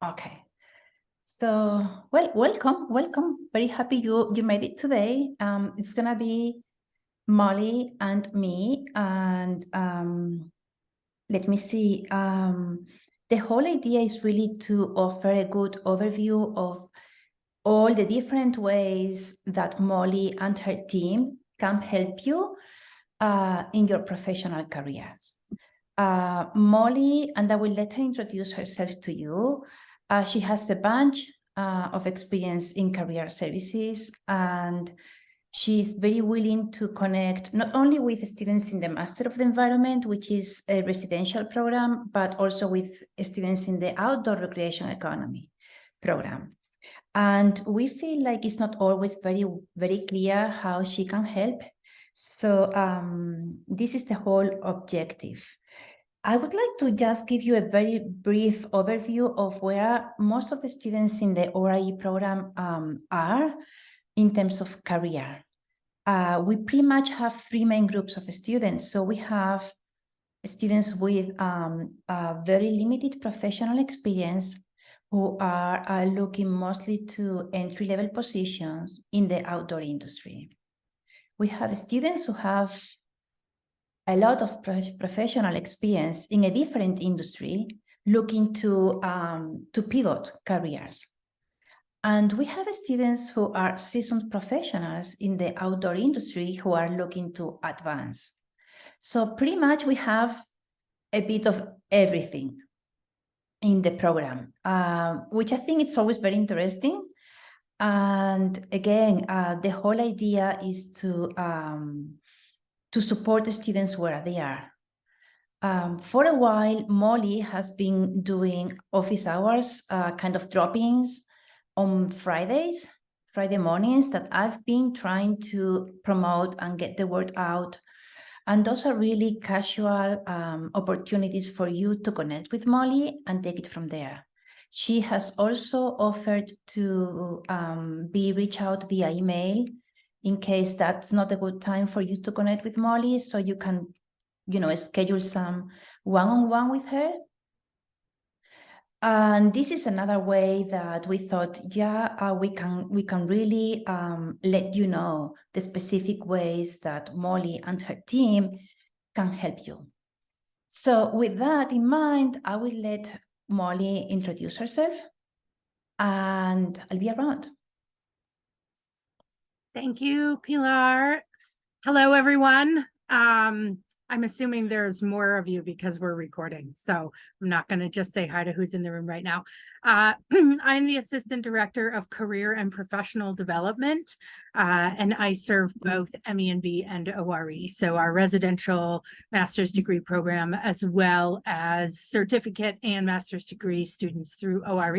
Okay. So, well, welcome. Very happy you made it today. It's gonna be Molly and me, and let me see. The whole idea is really to offer a good overview of all the different ways that Molly and her team can help you in your professional careers. Molly, and I will let her introduce herself to you. She has a bunch of experience in career services, and she's very willing to connect not only with students in the Master of the Environment, which is a residential program, but also with students in the Outdoor Recreation Economy program. And we feel like it's not always very clear how she can help. So this is the whole objective. I would like to just give you a very brief overview of where most of the students in the ORIE program are in terms of career. We pretty much have three main groups of students. So we have students with very limited professional experience who are looking mostly to entry-level positions in the outdoor industry. We have students who have a lot of professional experience in a different industry looking to pivot careers. And we have students who are seasoned professionals in the outdoor industry who are looking to advance. So pretty much we have a bit of everything in the program, which I think it's always very interesting. And again, the whole idea is to support the students where they are. For a while, Molly has been doing office hours, kind of drop-ins on Friday mornings that I've been trying to promote and get the word out. And those are really casual opportunities for you to connect with Molly and take it from there. She has also offered to be reached out via email in case that's not a good time for you to connect with Molly, so you can, schedule some one-on-one with her. And this is another way that we thought, we can really let you know the specific ways that Molly and her team can help you. So with that in mind, I will let Molly introduce herself, and I'll be around. Thank you, Pilar. Hello, everyone. I'm assuming there's more of you because we're recording, so I'm not going to just say hi to who's in the room right now. I'm the Assistant Director of Career and Professional Development, and I serve both MENV and ORE, so our residential master's degree program, as well as certificate and master's degree students through ORE.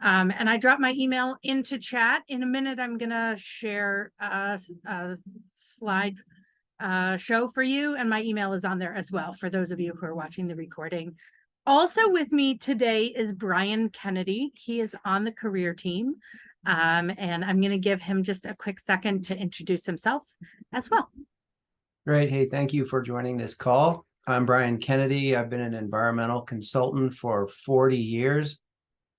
And I dropped my email into chat. In a minute, I'm going to share a slide show for you, and my email is on there as well for those of you who are watching the recording. Also with me today is Brian Kennedy. He is on the career team, and I'm going to give him just a quick second to introduce himself as well. Great. Hey, thank you for joining this call. I'm Brian Kennedy. I've been an environmental consultant for 40 years.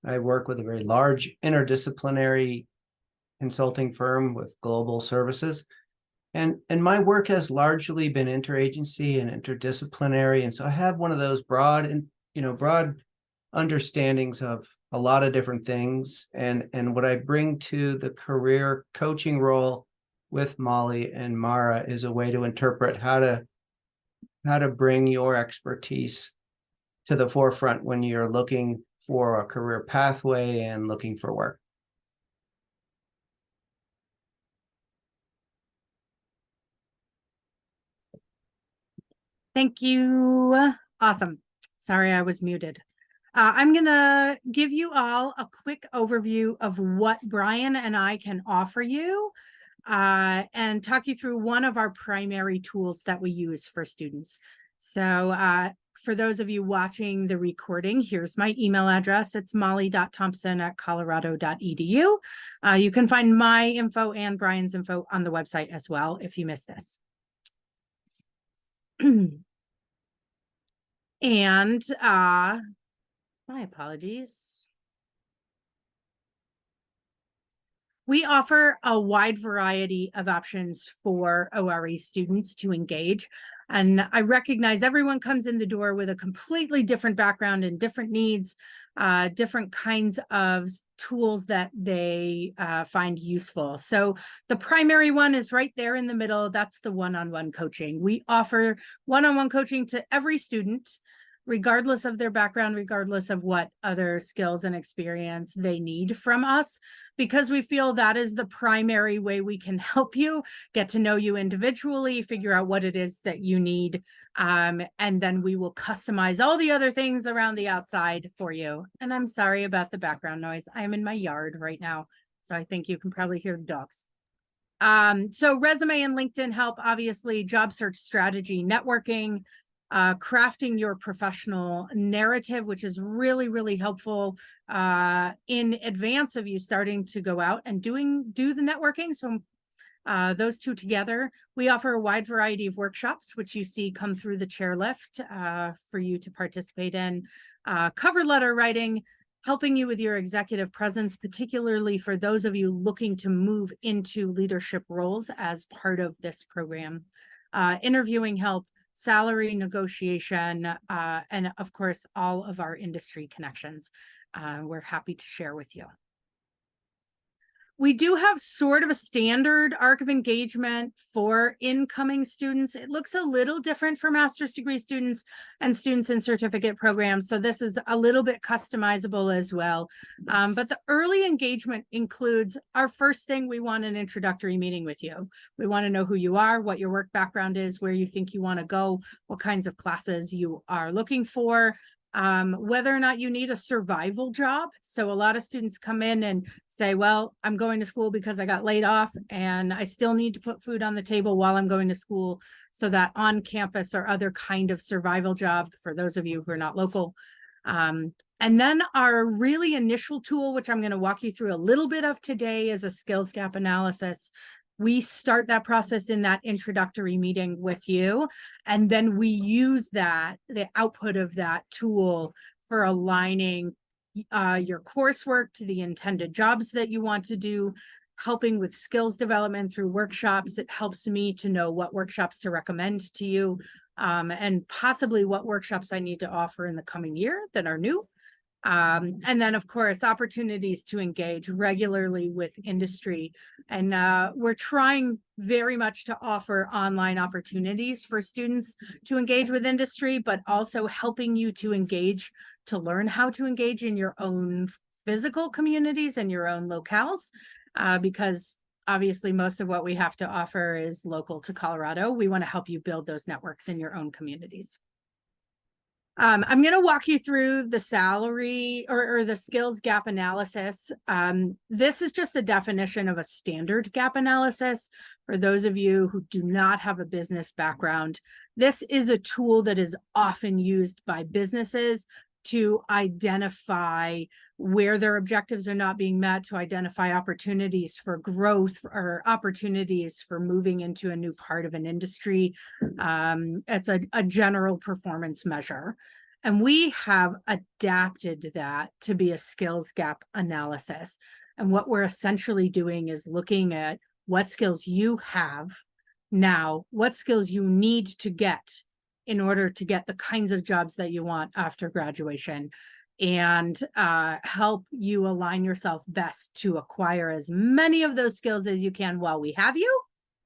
I work with a very large interdisciplinary consulting firm with global services. And my work has largely been interagency and interdisciplinary. And so I have one of those broad understandings of a lot of different things. And what I bring to the career coaching role with Molly and Mara is a way to interpret how to bring your expertise to the forefront when you're looking for a career pathway and looking for work. Thank you. Awesome. Sorry, I was muted. I'm going to give you all a quick overview of what Brian and I can offer you and talk you through one of our primary tools that we use for students. So for those of you watching the recording, here's my email address. It's molly.thompson@colorado.edu. You can find my info and Brian's info on the website as well if you missed this. And my apologies. We offer a wide variety of options for ORE students to engage. And I recognize everyone comes in the door with a completely different background and different needs, different kinds of tools that they find useful. So the primary one is right there in the middle. That's the one-on-one coaching. We offer one-on-one coaching to every student, regardless of their background, regardless of what other skills and experience they need from us, because we feel that is the primary way we can help you get to know you individually, figure out what it is that you need, and then we will customize all the other things around the outside for you. And I'm sorry about the background noise. I am in my yard right now, so I think you can probably hear the dogs. So resume and LinkedIn help, obviously, job search strategy, networking, crafting your professional narrative, which is really, really helpful in advance of you starting to go out and do the networking. So those two together, we offer a wide variety of workshops, which you see come through the chairlift for you to participate in. Cover letter writing, helping you with your executive presence, particularly for those of you looking to move into leadership roles as part of this program. Interviewing help, salary negotiation, and of course, all of our industry connections. We're happy to share with you. We do have sort of a standard arc of engagement for incoming students. It looks a little different for master's degree students and students in certificate programs. So this is a little bit customizable as well. But the early engagement includes our first thing, we want an introductory meeting with you. We want to know who you are, what your work background is, where you think you want to go, what kinds of classes you are looking for, whether or not you need a survival job. So a lot of students come in and say, well, I'm going to school because I got laid off and I still need to put food on the table while I'm going to school. So that on campus or other kind of survival job for those of you who are not local. And then our really initial tool, which I'm going to walk you through a little bit of today, is a skills gap analysis. We start that process in that introductory meeting with you, and then we use that, the output of that tool, for aligning your coursework to the intended jobs that you want to do, helping with skills development through workshops. It helps me to know what workshops to recommend to you, and possibly what workshops I need to offer in the coming year that are new. And then, of course, opportunities to engage regularly with industry. And we're trying very much to offer online opportunities for students to engage with industry, but also helping you to engage, to learn how to engage in your own physical communities and your own locales, because obviously most of what we have to offer is local to Colorado. We want to help you build those networks in your own communities. I'm going to walk you through the salary or the skills gap analysis. This is just the definition of a standard gap analysis. For those of you who do not have a business background, this is a tool that is often used by businesses to identify where their objectives are not being met, to identify opportunities for growth or opportunities for moving into a new part of an industry. It's a general performance measure. And we have adapted that to be a skills gap analysis. And what we're essentially doing is looking at what skills you have now, what skills you need to get in order to get the kinds of jobs that you want after graduation, and help you align yourself best to acquire as many of those skills as you can while we have you,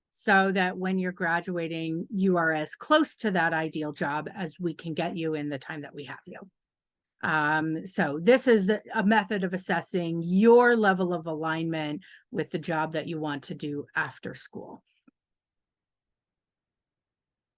so that when you're graduating, you are as close to that ideal job as we can get you in the time that we have you. So this is a method of assessing your level of alignment with the job that you want to do after school.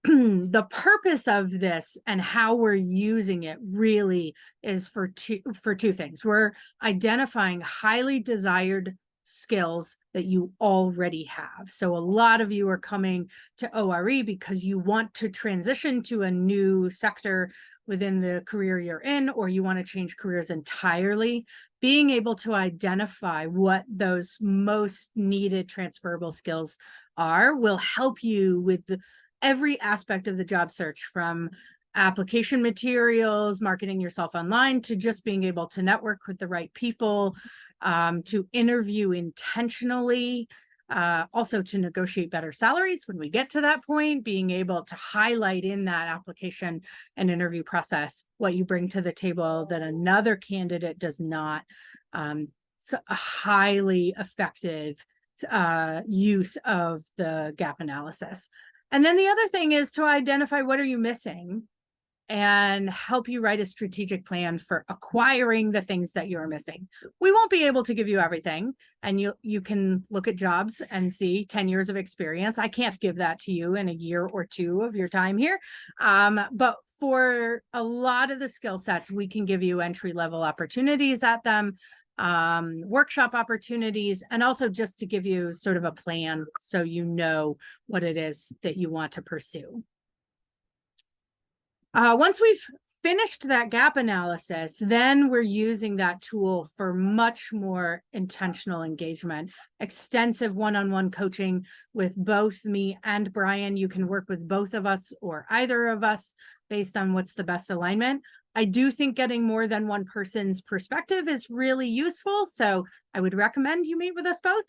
The purpose of this and how we're using it really is for two things. We're identifying highly desired skills that you already have. So a lot of you are coming to ORE because you want to transition to a new sector within the career you're in, or you want to change careers entirely. Being able to identify what those most needed transferable skills are will help you with every aspect of the job search, from application materials, marketing yourself online, to just being able to network with the right people, to interview intentionally, also to negotiate better salaries when we get to that point, being able to highlight in that application and interview process what you bring to the table that another candidate does not. It's a highly effective use of the gap analysis. And then the other thing is to identify what are you missing and help you write a strategic plan for acquiring the things that you're missing. We won't be able to give you everything, and you can look at jobs and see 10 years of experience. I can't give that to you in a year or two of your time here. But for a lot of the skill sets, we can give you entry-level opportunities at them, workshop opportunities, and also just to give you sort of a plan so you know what it is that you want to pursue. Once we've finished that gap analysis, then we're using that tool for much more intentional engagement, extensive one-on-one coaching with both me and Brian. You can work with both of us or either of us based on what's the best alignment. I do think getting more than one person's perspective is really useful, so I would recommend you meet with us both.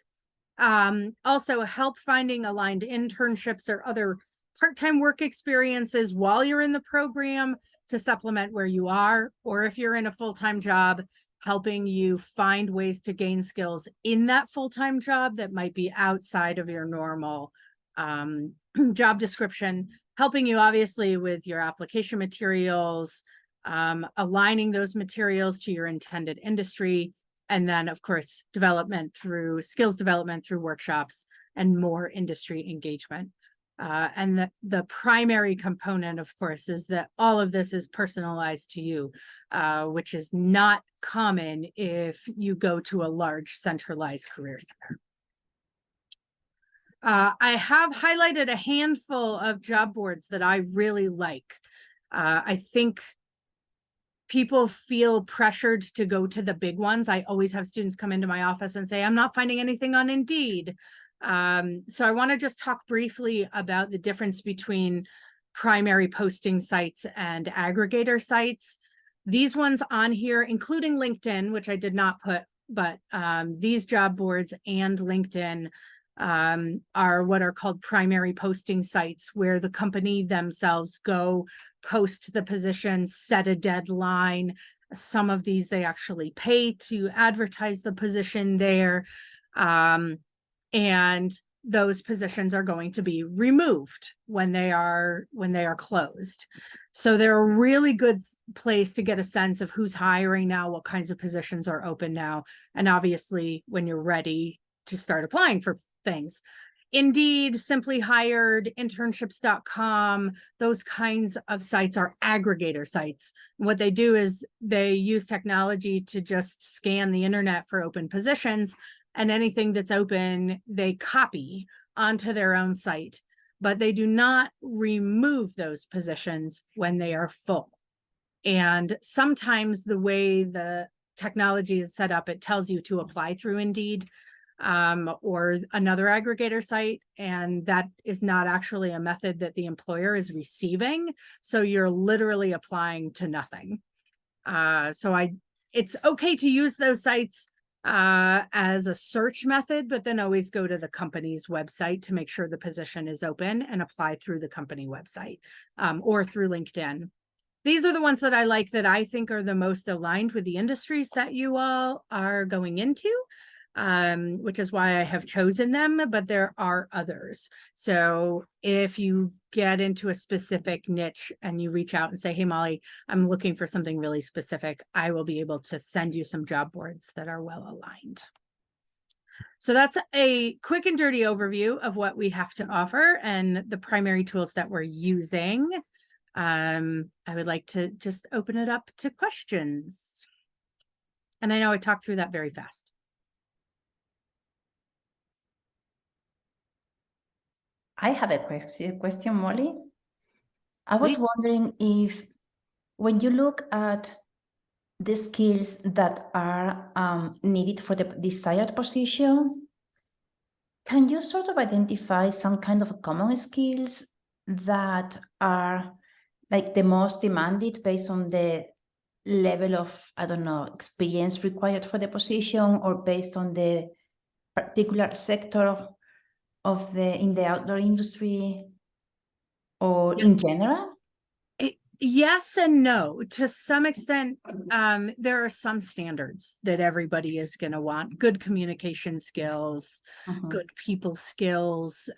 Also, help finding aligned internships or other part-time work experiences while you're in the program to supplement where you are, or if you're in a full-time job, helping you find ways to gain skills in that full-time job that might be outside of your normal job description, helping you obviously with your application materials, aligning those materials to your intended industry, and then of course, skills development through workshops and more industry engagement. And the primary component, of course, is that all of this is personalized to you, which is not common if you go to a large centralized career center. I have highlighted a handful of job boards that I really like. I think people feel pressured to go to the big ones. I always have students come into my office and say, I'm not finding anything on Indeed. So I want to just talk briefly about the difference between primary posting sites and aggregator sites. These ones on here, including LinkedIn, which I did not put, but these job boards and LinkedIn are what are called primary posting sites, where the company themselves go post the position, set a deadline. Some of these they actually pay to advertise the position there. And those positions are going to be removed when they are closed. So they're a really good place to get a sense of who's hiring now, what kinds of positions are open now, and obviously when you're ready to start applying for things. Indeed, Simply Hired, internships.com, those kinds of sites are aggregator sites. And what they do is they use technology to just scan the internet for open positions, and anything that's open, they copy onto their own site, but they do not remove those positions when they are full. And sometimes the way the technology is set up, it tells you to apply through Indeed or another aggregator site, and that is not actually a method that the employer is receiving. So you're literally applying to nothing. It's okay to use those sites as a search method, but then always go to the company's website to make sure the position is open and apply through the company website or through LinkedIn. These are the ones that I like, that I think are the most aligned with the industries that you all are going into, which is why I have chosen them, but there are others. So if you get into a specific niche and you reach out and say, hey, Molly, I'm looking for something really specific, I will be able to send you some job boards that are well aligned. So that's a quick and dirty overview of what we have to offer and the primary tools that we're using. I would like to just open it up to questions. And I know I talked through that very fast. I have a question, Molly. I was wondering if, when you look at the skills that are needed for the desired position, can you sort of identify some kind of common skills that are like the most demanded based on the level of, I don't know, experience required for the position, or based on the particular sector of in the outdoor industry, or in general? Yes and no. To some extent, there are some standards that everybody is going to want. Good communication skills, good people skills,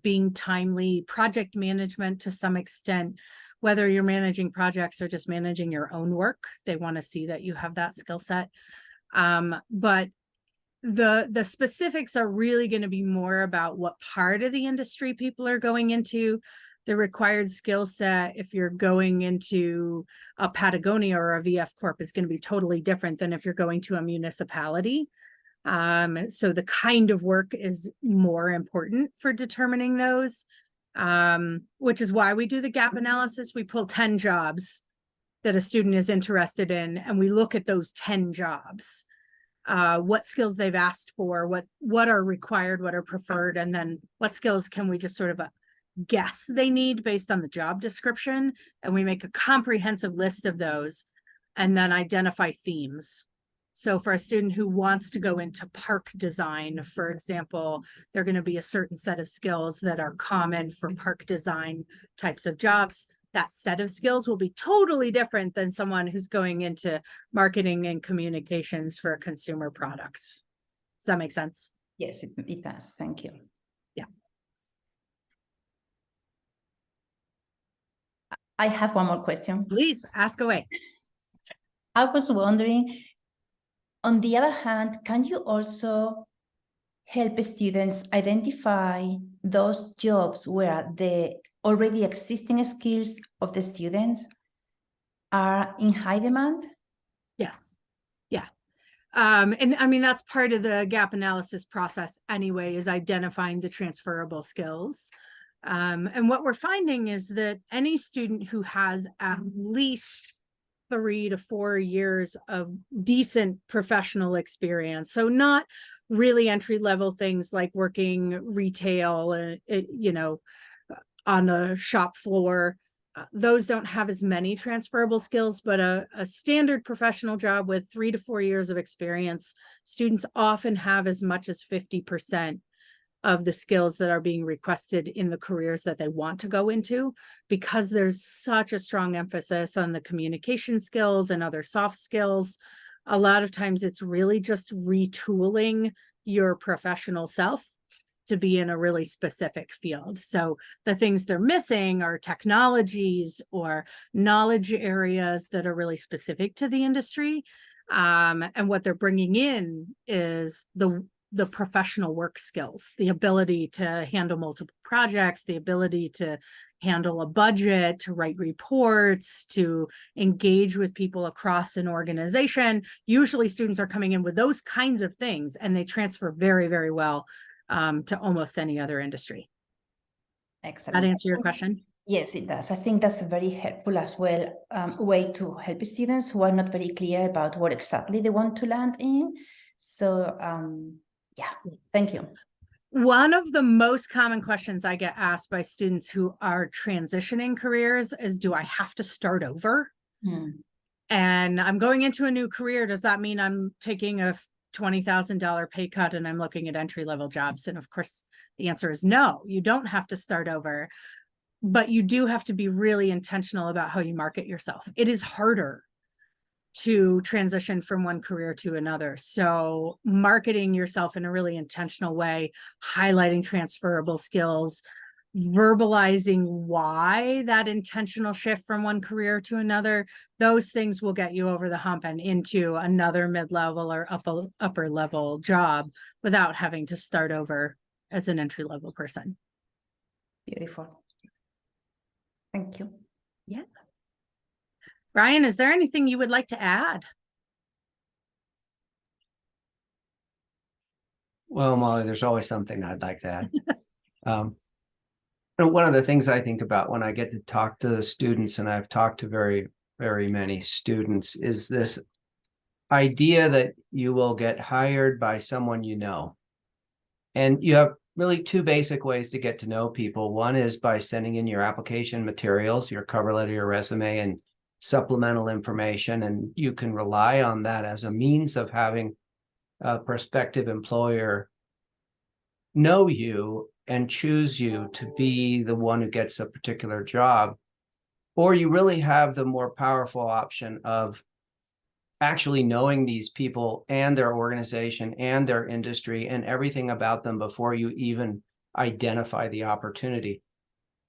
being timely, project management to some extent, whether you're managing projects or just managing your own work. They want to see that you have that skill set. But the specifics are really going to be more about what part of the industry people are going into. The required skill set, if you're going into a Patagonia or a VF Corp, is going to be totally different than if you're going to a municipality. So the kind of work is more important for determining those, which is why we do the gap analysis. We pull 10 jobs that a student is interested in, and we look at those 10 jobs. What skills they've asked for, what are required, what are preferred, and then what skills can we just sort of guess they need based on the job description. And we make a comprehensive list of those and then identify themes. So for a student who wants to go into park design, for example, there are going to be a certain set of skills that are common for park design types of jobs. That set of skills will be totally different than someone who's going into marketing and communications for a consumer product. Does that make sense? Yes, it does. Thank you. Yeah. I have one more question. Please ask away. I was wondering, on the other hand, can you also help students identify those jobs where the already existing skills of the students are in high demand? Yes. Yeah. And I mean, that's part of the gap analysis process anyway, is identifying the transferable skills. And what we're finding is that any student who has at least 3 to 4 years of decent professional experience, so not really entry-level things like working retail, on the shop floor, those don't have as many transferable skills, but a standard professional job with 3 to 4 years of experience, students often have as much as 50% of the skills that are being requested in the careers that they want to go into, because there's such a strong emphasis on the communication skills and other soft skills. A lot of times it's really just retooling your professional self to be in a really specific field. So the things they're missing are technologies or knowledge areas that are really specific to the industry. And what they're bringing in is the professional work skills, the ability to handle multiple projects, the ability to handle a budget, to write reports, to engage with people across an organization. Usually students are coming in with those kinds of things, and they transfer very, very well to almost any other industry. Excellent. Does that answer your question? Yes, it does. I think that's a very helpful as well way to help students who are not very clear about what exactly they want to land in. So yeah, thank you. One of the most common questions I get asked by students who are transitioning careers is, do I have to start over? And I'm going into a new career. Does that mean I'm taking a $20,000 pay cut and I'm looking at entry-level jobs? And of course, the answer is no, you don't have to start over, but you do have to be really intentional about how you market yourself. It is harder to transition from one career to another. So marketing yourself in a really intentional way, highlighting transferable skills, verbalizing why that intentional shift from one career to another, those things will get you over the hump and into another mid-level or upper level job without having to start over as an entry-level person. Beautiful. Thank you. Yeah. Ryan, is there anything you would like to add? Well, Molly, there's always something I'd like to add. And one of the things I think about when I get to talk to the students, and I've talked to very, very many students, is this idea that you will get hired by someone you know. And you have really two basic ways to get to know people. One is by sending in your application materials, your cover letter, your resume, and supplemental information. And you can rely on that as a means of having a prospective employer know you and choose you to be the one who gets a particular job. Or you really have the more powerful option of actually knowing these people and their organization and their industry and everything about them before you even identify the opportunity.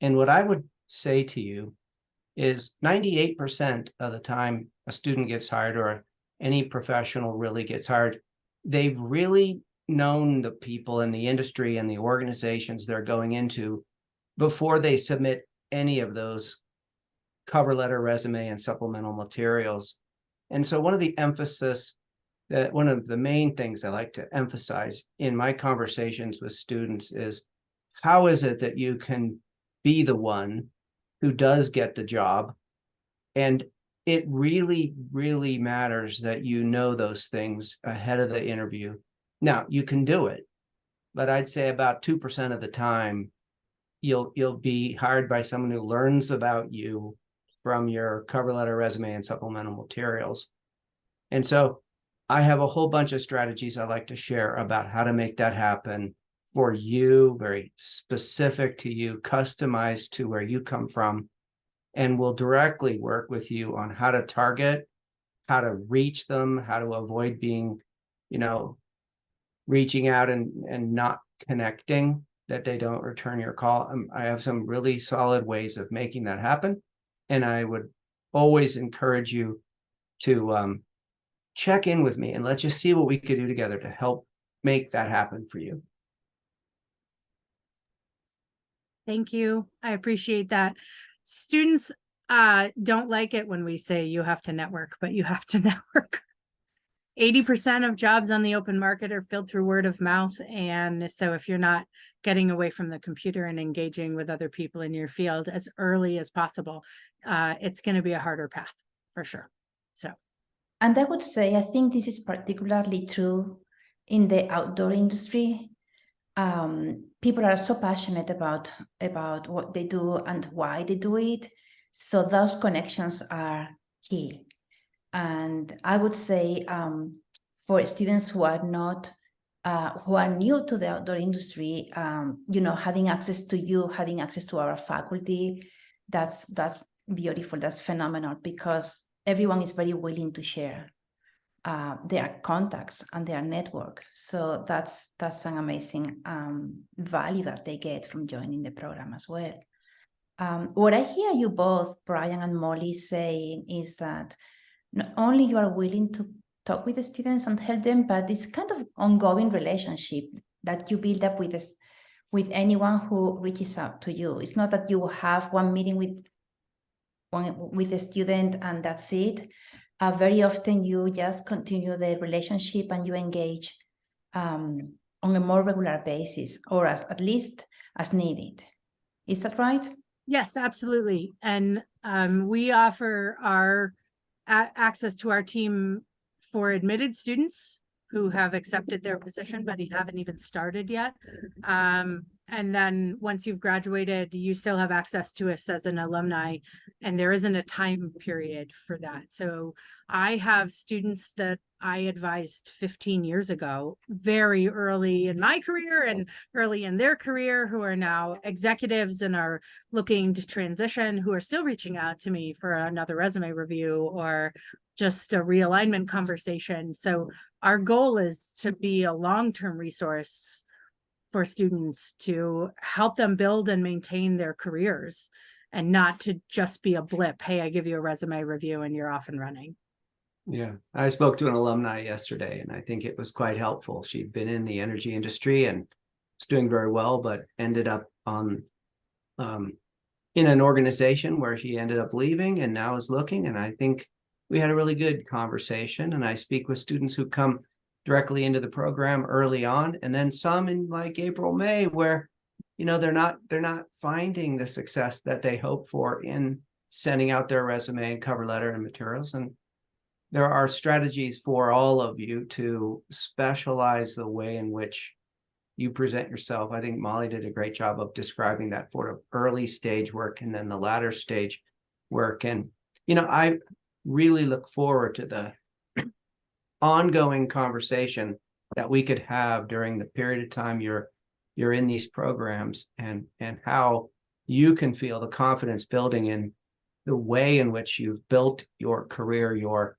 And what I would say to you is 98% of the time a student gets hired or any professional really gets hired, they've really known the people in the industry and the organizations they're going into before they submit any of those cover letter, resume, and supplemental materials. And so one of the main things I like to emphasize in my conversations with students is, how is it that you can be the one who does get the job? And it really, really matters that you know those things ahead of the interview. Now, you can do it, but I'd say about 2% of the time, you'll be hired by someone who learns about you from your cover letter, resume, and supplemental materials. And so I have a whole bunch of strategies I like to share about how to make that happen for you, very specific to you, customized to where you come from, and will directly work with you on how to target, how to reach them, how to avoid being, reaching out and not connecting, that they don't return your call. I have some really solid ways of making that happen. And I would always encourage you to check in with me and let's just see what we could do together to help make that happen for you. Thank you. I appreciate that. Students don't like it when we say you have to network, but you have to network. 80% of jobs on the open market are filled through word of mouth. And so if you're not getting away from the computer and engaging with other people in your field as early as possible, it's going to be a harder path for sure. So. And I would say, I think this is particularly true in the outdoor industry. People are so passionate about what they do and why they do it. So those connections are key. And I would say for students who are not, who are new to the outdoor industry, having access to you, having access to our faculty, that's beautiful, that's phenomenal, because everyone is very willing to share their contacts and their network. So that's an amazing value that they get from joining the program as well. What I hear you both, Brian and Molly, saying is that not only you are willing to talk with the students and help them, but this kind of ongoing relationship that you build up with anyone who reaches out to you. It's not that you have one meeting with a student and that's it. Very often you just continue the relationship and you engage on a more regular basis, or at least as needed. Is that right? Yes, absolutely. And we offer our access to our team for admitted students who have accepted their position, but haven't even started yet. And then once you've graduated, you still have access to us as an alumni, and there isn't a time period for that. So I have students that I advised 15 years ago, very early in my career and early in their career, who are now executives and are looking to transition, who are still reaching out to me for another resume review or just a realignment conversation. So our goal is to be a long-term resource for students to help them build and maintain their careers, and not to just be a blip. Hey, I give you a resume review and you're off and running. Yeah, I spoke to an alumni yesterday and I think it was quite helpful. She'd been in the energy industry and was doing very well, but ended up in an organization where she ended up leaving and now is looking. And I think we had a really good conversation, and I speak with students who come directly into the program early on, and then some in like April, May, where they're not finding the success that they hope for in sending out their resume and cover letter and materials. And there are strategies for all of you to specialize the way in which you present yourself. I think Molly did a great job of describing that sort of early stage work and then the latter stage work. And, I really look forward to the ongoing conversation that we could have during the period of time you're in these programs, and how you can feel the confidence building in the way in which you've built your career, your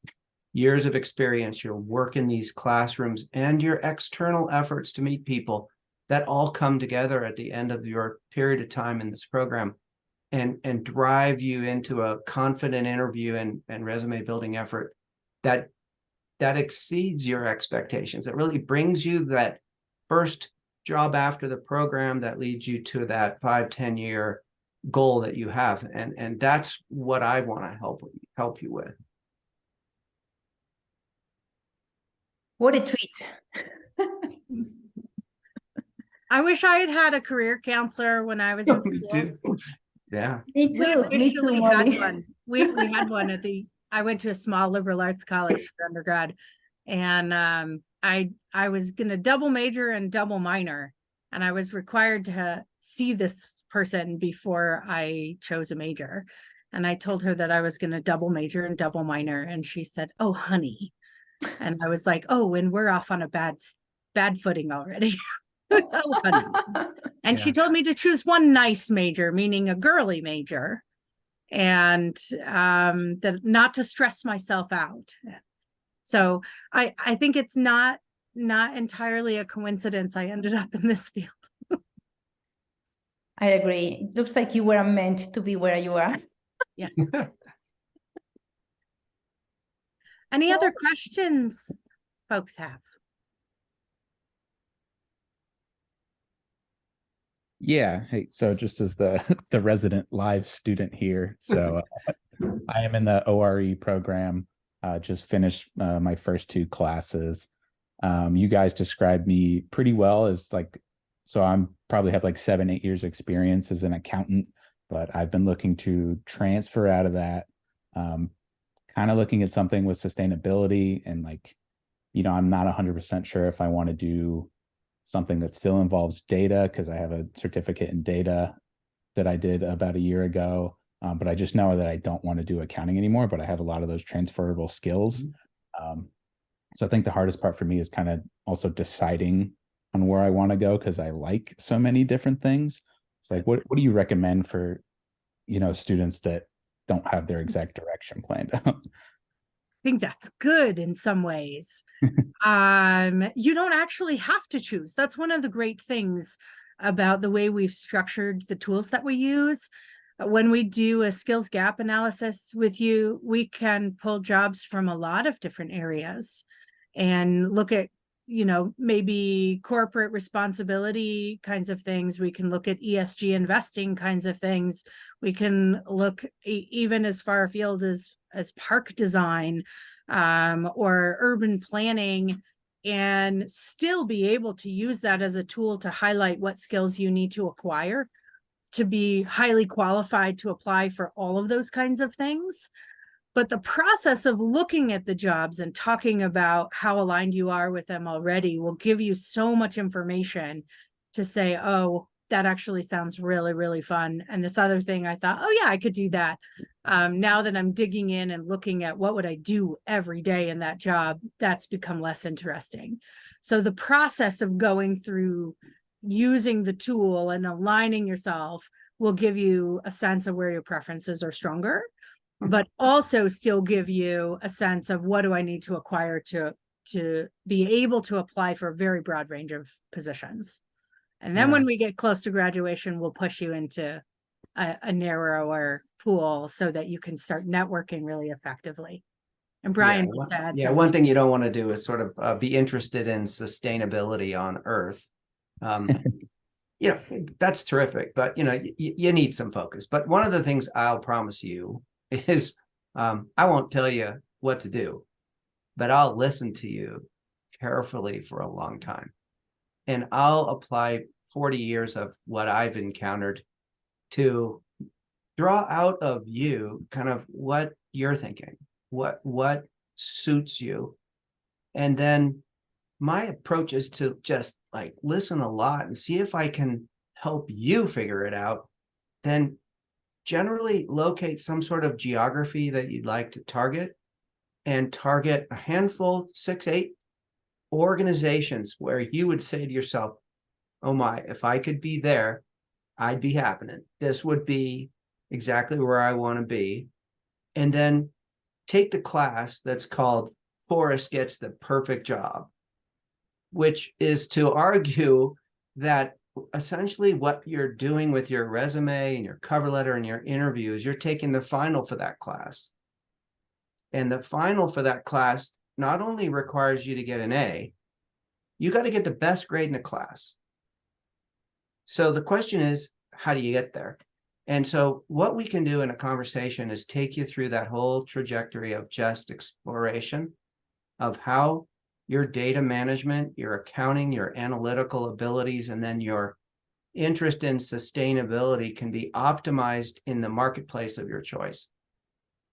years of experience, your work in these classrooms, and your external efforts to meet people that all come together at the end of your period of time in this program and drive you into a confident interview and resume building effort that exceeds your expectations. It really brings you that first job after the program that leads you to that 5-10 year goal that you have. And that's what I want to help you with. What a treat. I wish I had had a career counselor when I was in Me school. too. Yeah. Me We too. Me too, officially had Molly. one. We had one I went to a small liberal arts college for undergrad, and I was gonna double major and double minor, and I was required to see this person before I chose a major. And I told her that I was gonna double major and double minor, and she said, "Oh, honey." And I was like, "Oh, and we're off on a bad footing already." Oh, honey. And she told me to choose one nice major, meaning a girly major, and that not to stress myself out. So I think it's not entirely a coincidence I ended up in this field. I agree. It looks like you were meant to be where you are. Yes. Any other questions folks have? Yeah. Hey, so just as the resident live student here, so I am in the ORE program. Just finished my first 2 classes. You guys described me pretty well as so I'm probably have 7-8 years experience as an accountant, but I've been looking to transfer out of that, kind of looking at something with sustainability and I'm not 100% sure if I want to do something that still involves data, because I have a certificate in data that I did about a year ago. But I just know that I don't want to do accounting anymore, but I have a lot of those transferable skills. So I think the hardest part for me is kind of also deciding on where I want to go, because I like so many different things. It's what do you recommend for, students that don't have their exact direction planned out? I think that's good in some ways. You don't actually have to choose. That's one of the great things about the way we've structured the tools that we use. When we do a skills gap analysis with you, we can pull jobs from a lot of different areas and look at, maybe corporate responsibility kinds of things. We can look at ESG investing kinds of things. We can look even as far afield as park design or urban planning, and still be able to use that as a tool to highlight what skills you need to acquire to be highly qualified to apply for all of those kinds of things. But the process of looking at the jobs and talking about how aligned you are with them already will give you so much information to say, oh, that actually sounds really, really fun. And this other thing, I thought, oh yeah, I could do that. Now that I'm digging in and looking at what would I do every day in that job, that's become less interesting. So the process of going through using the tool and aligning yourself will give you a sense of where your preferences are stronger, but also still give you a sense of what do I need to acquire to be able to apply for a very broad range of positions. And then when we get close to graduation, we'll push you into a narrower pool so that you can start networking really effectively. And Brian said, one thing you don't want to do is sort of be interested in sustainability on Earth. That's terrific, but you need some focus. But one of the things I'll promise you is I won't tell you what to do, but I'll listen to you carefully for a long time. And I'll apply 40 years of what I've encountered to draw out of you kind of what you're thinking, what suits you. And then my approach is to just like listen a lot and see if I can help you figure it out, then generally locate some sort of geography that you'd like to target and target a handful, 6, 8 organizations where you would say to yourself, oh my, if I could be there, I'd be happening. This would be exactly where I want to be. And then take the class that's called Forrest Gets the Perfect Job, which is to argue that essentially what you're doing with your resume and your cover letter and your interviews, you're taking the final for that class. And the final for that class not only requires you to get an A, you got to get the best grade in the class. So the question is, how do you get there? And so what we can do in a conversation is take you through that whole trajectory of just exploration of how your data management, your accounting, your analytical abilities, and then your interest in sustainability can be optimized in the marketplace of your choice.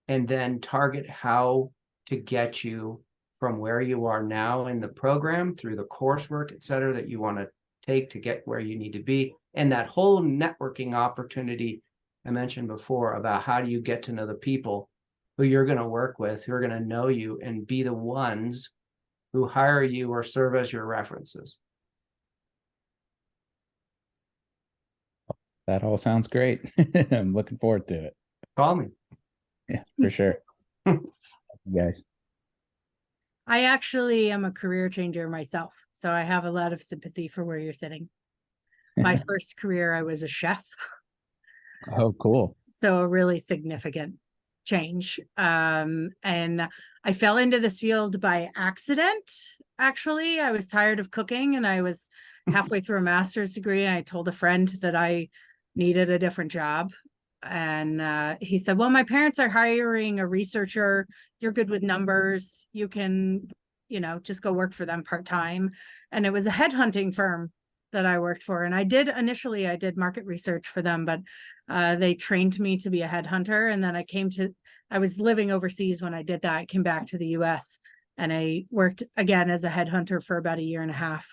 And then target how to get you from where you are now in the program through the coursework, et cetera, that you want to take to get where you need to be. And that whole networking opportunity I mentioned before about how do you get to know the people who you're going to work with, who are going to know you and be the ones who hire you or serve as your references. That all sounds great. I'm looking forward to it. Call me. Yeah, for sure. Thank you guys. I actually am a career changer myself, so I have a lot of sympathy for where you're sitting. My first career, I was a chef. Oh, cool. So a really significant change. And I fell into this field by accident. Actually, I was tired of cooking and I was halfway through a master's degree. And I told a friend that I needed a different job. And he said, well, my parents are hiring a researcher. You're good with numbers. You can, just go work for them part-time. And it was a headhunting firm that I worked for. And I did market research for them, but they trained me to be a headhunter. And then I was living overseas when I did that. I came back to the US and I worked again as a headhunter for about 1.5 years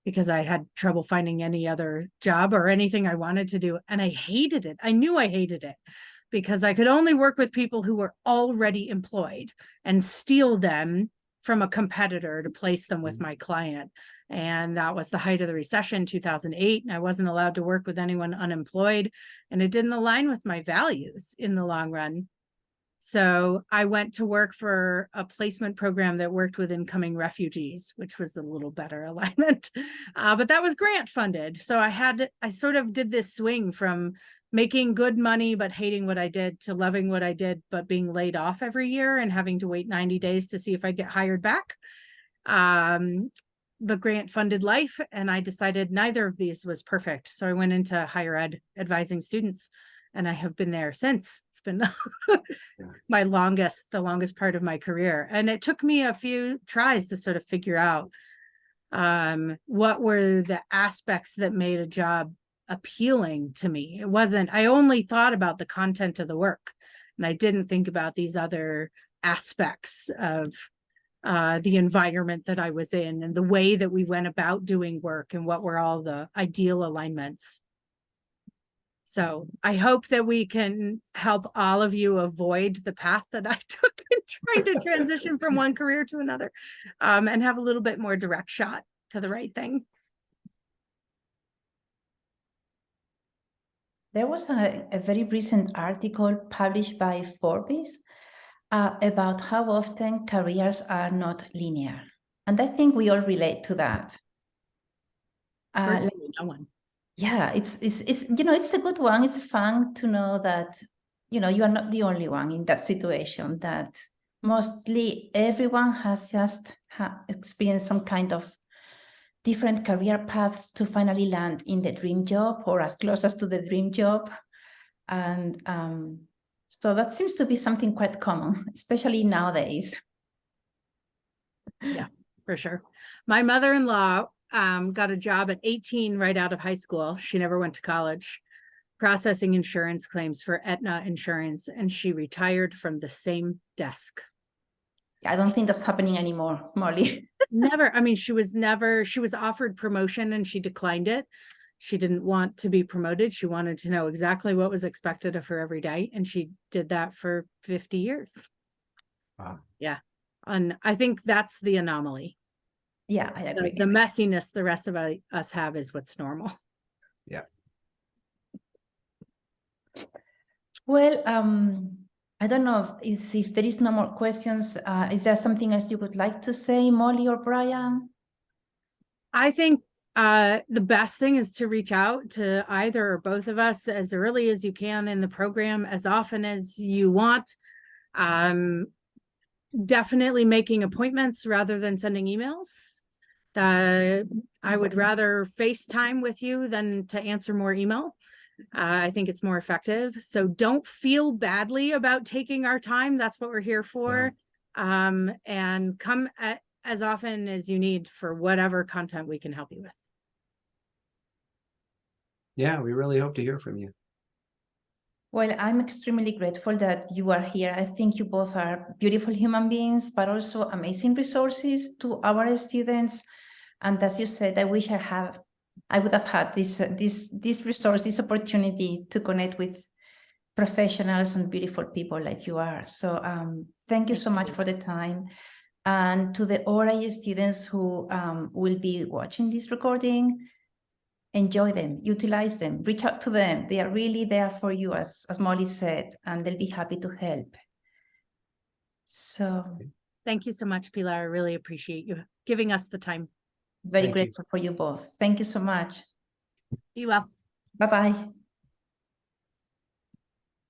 because I had trouble finding any other job or anything I wanted to do. And I hated it. I knew I hated it because I could only work with people who were already employed and steal them from a competitor to place them with my client. And that was the height of the recession, 2008. And I wasn't allowed to work with anyone unemployed. And it didn't align with my values in the long run. So I went to work for a placement program that worked with incoming refugees, which was a little better alignment. But that was grant funded. So I sort of did this swing from making good money, but hating what I did, to loving what I did, but being laid off every year and having to wait 90 days to see if I get hired back. The grant funded life. And I decided neither of these was perfect. So I went into higher ed advising students. And I have been there since. It's been the longest part of my career. And it took me a few tries to sort of figure out what were the aspects that made a job appealing to me. I only thought about the content of the work. And I didn't think about these other aspects of the environment that I was in and the way that we went about doing work and what were all the ideal alignments. So I hope that we can help all of you avoid the path that I took in trying to transition from one career to another, and have a little bit more direct shot to the right thing. There was a very recent article published by Forbes about how often careers are not linear. And I think we all relate to that. No one. Yeah, it's it's a good one. It's fun to know that, you are not the only one in that situation, that mostly everyone has just experienced some kind of different career paths to finally land in the dream job or as close as to the dream job. And so that seems to be something quite common, especially nowadays. Yeah, for sure. My mother-in-law got a job at 18 right out of high school. She never went to college, processing insurance claims for Aetna Insurance, and she retired from the same desk. I don't think that's happening anymore, Molly. Never. I mean, she was offered promotion and she declined it. She didn't want to be promoted. She wanted to know exactly what was expected of her every day. And she did that for 50 years. Wow. Yeah. And I think that's the anomaly. Yeah, I agree. The messiness the rest of us have is what's normal. Yeah. Well, I don't know if there is no more questions. Is there something else you would like to say, Molly or Brian? I think the best thing is to reach out to either or both of us as early as you can in the program, as often as you want. Definitely making appointments rather than sending emails. I would rather FaceTime with you than to answer more email. I think it's more effective. So don't feel badly about taking our time. That's what we're here for. And come as often as you need for whatever content we can help you with. Yeah, we really hope to hear from you. Well, I'm extremely grateful that you are here. I think you both are beautiful human beings, but also amazing resources to our students. And as you said, I wish I would have had this resource, this opportunity to connect with professionals and beautiful people like you are. So thank you so much for the time. And to the ORI students who will be watching this recording, enjoy them, utilize them, reach out to them. They are really there for you, as Molly said, and they'll be happy to help. So thank you so much, Pilar. I really appreciate you giving us the time. Very Thank you. grateful for you both. Thank you so much. Be well. Bye-bye.